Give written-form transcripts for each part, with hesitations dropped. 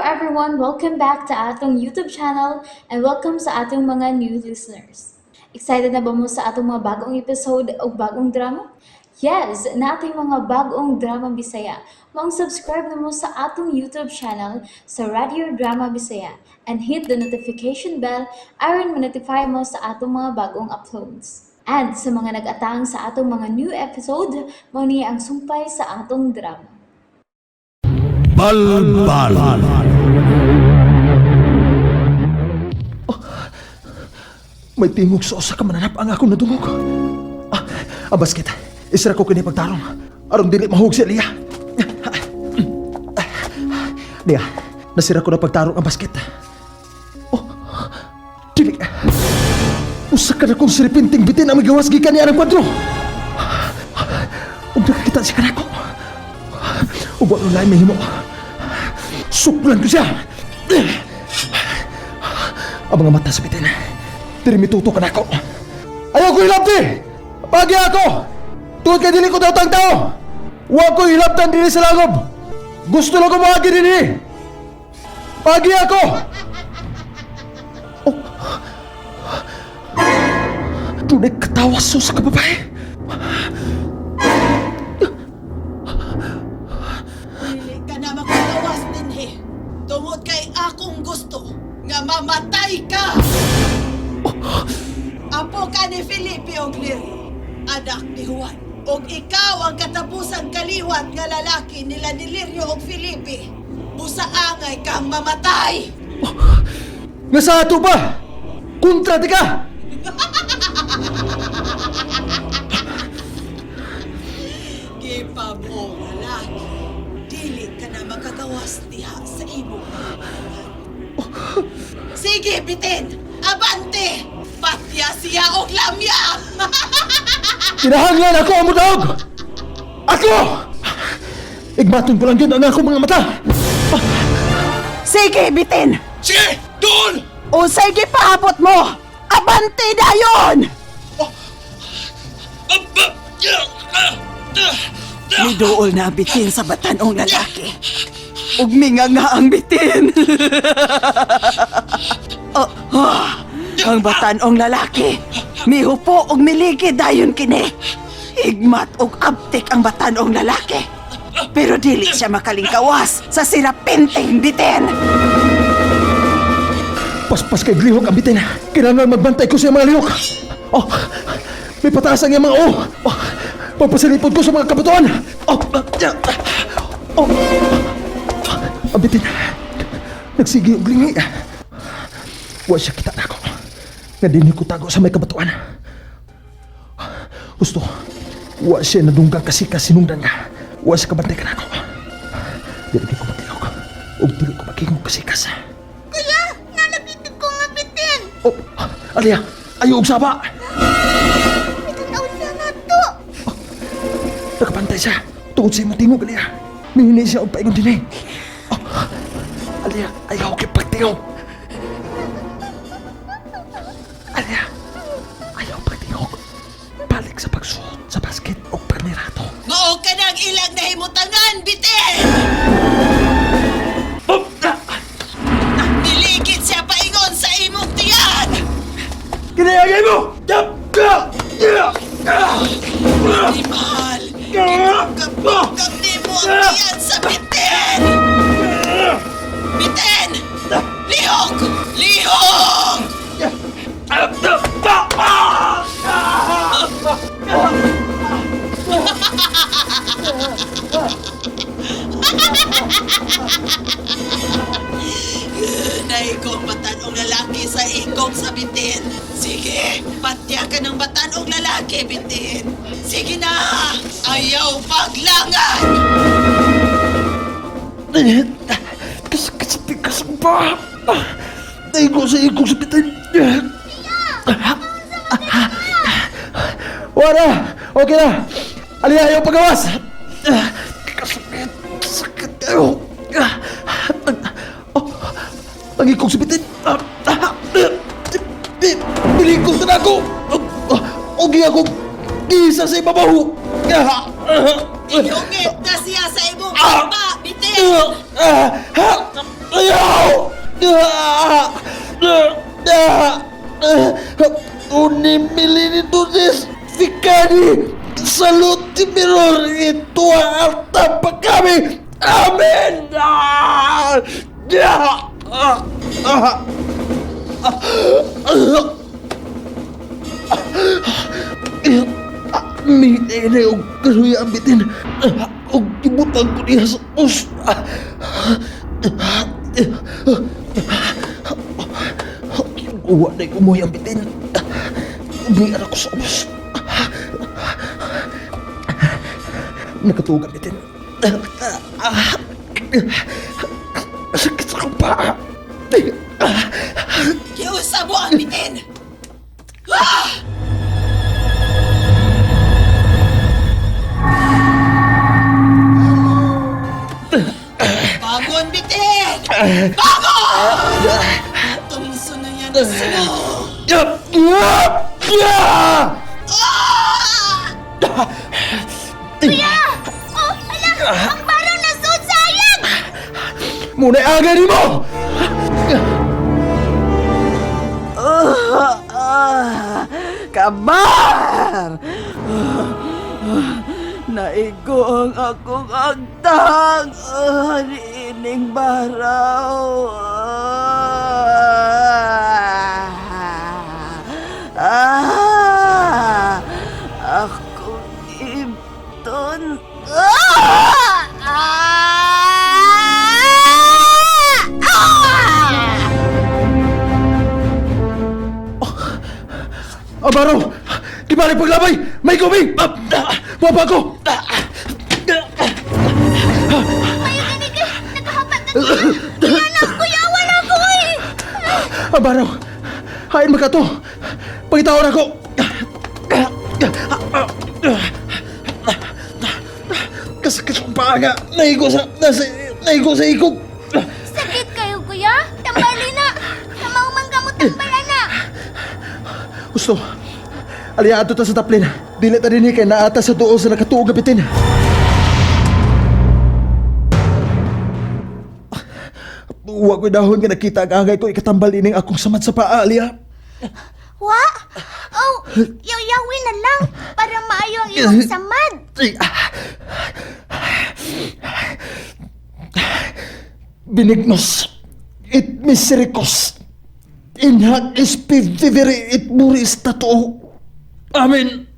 everyone! Welcome back to atong YouTube channel and welcome sa atong mga new listeners. Excited na ba mo sa atong mga bagong episode o bagong drama? Yes, na ating mga bagong drama Bisaya. Mag-subscribe na mo sa atong YouTube channel sa Radio Drama Bisaya and hit the notification bell aron ma-notify mo sa atong mga bagong uploads. And sa mga nag-atang sa atong mga new episode, mo niya ang sumpay sa atong drama. Balbal. May tingog sa usa ka mananap ang akong nadungog. Ang basket, isra ko kini pagtarong. Aron dili mahug si Lia. Lia, nasira ko na pagtarong ang basket. Dili. Usa ka na kong siripinting bitin ang magawas gikan niya ng kwadro. Ug nakakita si kanako. Ug wala lain mahimo. Suplan ko siya. Ang mga mata sa bitin. Tirimituto ka na ako. Ayaw ko hilapti! Pagi ako! Tuwad ka dili ko daw tao! Huwag ko hilaptan dili sa lagob! Gusto lang ko mahagi dili! Pagi ako! Oh. Tunay katawas sa kababae! Dili ka na makatawas dinhi. Tungod kay akong gusto nga mamatay ka! Apo ka ni Felipe og Lirio, anak ni Juan. Og ikaw ang katapusang kaliwat nga lalaki nila ni Lirio og Felipe. Busaangay kang mamatay! Nga sa ato ba? Kontra di ka! Gipa mo, lalaki. Dili ka na makagawas diha sa imong pangalaman. Sige, bitin! Abante! Patya siya og lamya! Kinahanglan ako ang mudahog! Ako! Igmaton ko lang yun ang akong mga mata! Sige, bitin! Sige! Doon! O sige, paabot mo! Abante dayon! Miduol na ang bitin sa batanong lalaki. Ug minga nga ang bitin. Ang batanong lalaki, mihupo ug miligid dayon kini. Higmat ug abtik ang batanong lalaki. Pero dili siya makalingkawas sa sirapinting bitin. Paspas kay lihok ang bitin. Kailangan magbantay ko sa mga lihok. May pataas ang iyang mga papasalipod ko sa mga kabatuan. Ang bitin. Nagsigi ang lingi. Huwag siya kita na ako. Nga din ko tago sa may kabatuan. Gusto, huwag siya nadunggang kasika sinungdan nga. Huwag siya kabantay ka na ako. Dili ko matilog. O dili ko magiging kasikas. Kuya, nalabitin ko nga bitin. Alia, ayaw og saba. Itanaw siya nga to. Nakapantay siya. Tungod sa imong tingog, Alia. Mihini siya og paingon din eh. Alia, ayaw kay pagtingog. Alia, ayaw pagtingog. Balik sa pagsuot sa basket o pagmirato. Mao ka nang ilang nahimutangan, bitin! Niligid siya paingon sa imong tiyan! Kinayagay mo! Di mahal! Ikapagkapagkap ni mo ang tiyan sa bitin! Bitin! Lihok! Lihok! Naikong batanong lalaki sa ikong sa bitin. Sige, patya ka ng batanong lalaki, bitin. Sige na! Ayaw paglangan! Kasatikas ba? Naigo sa ikong sabitin. Wala! Okay na! Alia, ayaw pagawas! Kasakit! Sakit kayo! Ang ikong sabitin! Bilikog na ako! Ugi akong isa sa ibabaw! Iungit na siya sa imong papa, bitin! Ayaw! Unimili nito sis Fikani Salud Timiror Ito ang tapak kami Amen Mitay na yung kaluya ambitin O kibutang ko niya sa us Uwa na yung umuy ambitin Umiyan ako sa ubos Nakatugan ambitin Sakit sa paa Kiusa mo ang bitin! Bagon, bitin! Bagon! Tumso na yan sa'yo! Kuya! Oh, ala! Ang baraw na suot sayang! Muna agarin mo! Kabar! Naigo ang akong agtang ining baraw. Akong ibton. Abaro! Di balik paglabay! May gumi! Baba ko! Mayo gani ka! Nakahapat na kuya! Anak, kuya! Wala ko eh! Abaro! Hain maka to! Pagitawon ako! Kasakit ang paa nga! Naigo sa ikog! Sakit kayo, kuya? Tambali na! Namaumang ka mo tambalan na! Gusto, aliya ato ta sa taplin. Dili ta din kay naata sa tuo sa nakatuog gabitin. Wa ko'y dahon nga nakita ang angay ko ikatambal ining akong samad sa paa, aliya. Wa? Oh, yaw-yawin na lang para maayo ang iyong samad. Benignos, it misericors, in hac vivere it muris tato. Amen.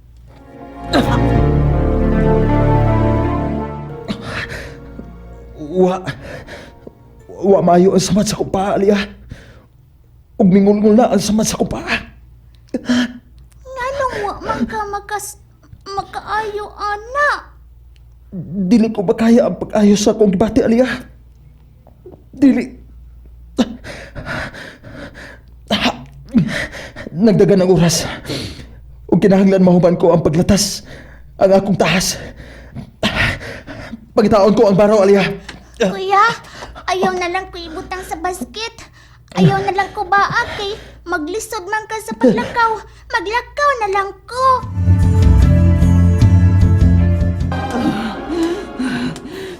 Wa maayo ang samad sa kupa, aliya. Ug mingul-ngul na ang samad sa kupa. Nganong wa man ka makaayo, ana? Dili ko makaya ang pag-ayos sa akong gibati, aliya. Dili. Nagdagan ang oras. Ug kinahanglan mahuman ko ang paglatas ang akong tahas. Pagitaon ko ang baraw, aliya. Kuya, ayaw na lang ko ibutang sa basket. Ayaw na lang ko baag kay maglisod man ka sa paglakaw. Maglakaw na lang ko.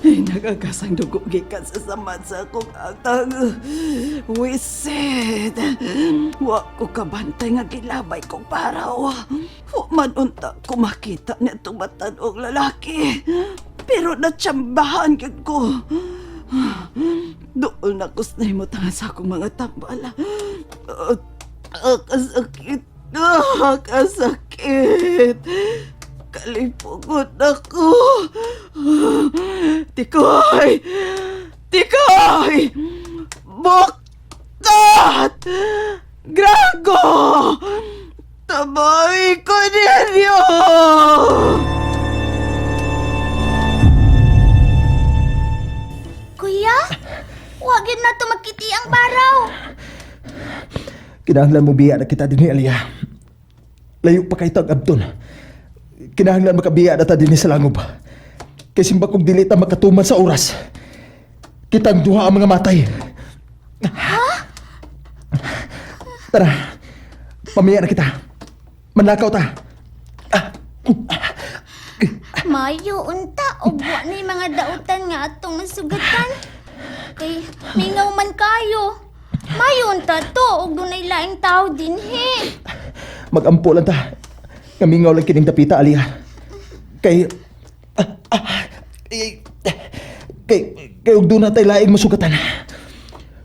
Nagagasang dugo gikan sa samad sa akong atang. Wisit. Wa ko kabantay nga gilabay kong paraw. Wa man unta ko makita ni itong batan-ong lalaki. Pero natsambahan yun ko. Doon na kusnay mo tanga sa akong mga tambala. Kasakit. Kasakit. Kalipungot ako. Tikoy! Tikoy! Buktat! Grago! Tabay ko ninyo! Kuya, wag yun na to magkiti ang baraw. Kinahanglan mo biya na kita din ni Aliyah. Layo pa kay tag abdon. Kinahanglan makabiya na ta din sa langob. Kay simba kong dili ta makatuman sa oras. Kitang duha ang mga matay. Ha? Tara, pamiya na kita. Manlakaw ta. Mayo unta og wa na mga dautan nga atong masugatan. Kay mingaw man kayo. Mayon ta to, ug dunay laing tao din he. Magampo lang ta. Kamingaw lang kining dapita, Alia. Kay... kay ug doon na tayo laing masugatan.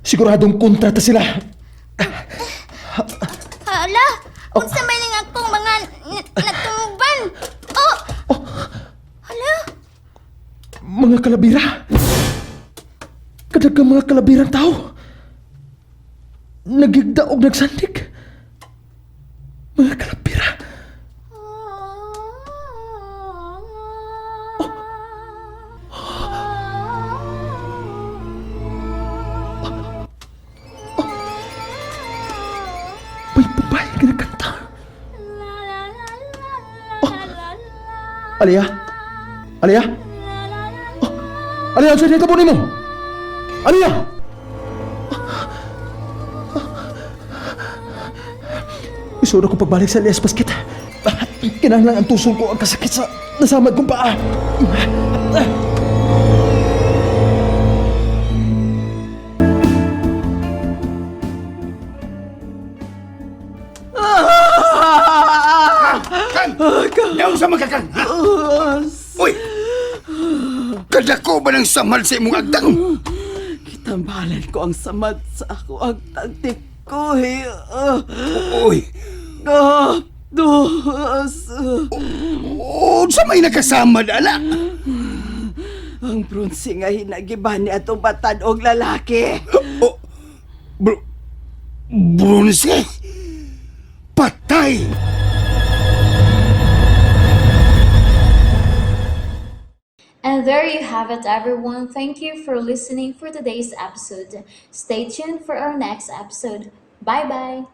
Siguradong kontrata sila. Hala, unsa may ning akong mga natuban? Oh! Hala, Mga kalabira. Kadagang mga kalabirang tao. Nagigda og nagsandig. Mga kalabira. May babae ka nagkanta. Alia? Alia? Alia, saan ito mo? Alia! Isura ko pagbalik sa Elias Basket. Kinahanglan ang tusong ko ang kasakit sa nasamad kong paa. Kang! Daw sa mga kang! Ha? Uy! Kadako ba ng samad sa imong agtang? Kitambalan ko ang samad sa ako ang tagtik ko. Uy! Dos. Sa may nakasamad, ala! Ang bronze nga hinagiban ni atong batan og lalaki. Oh, Bronze? Patay! And there you have it, everyone. Thank you for listening for today's episode. Stay tuned for our next episode. Bye bye.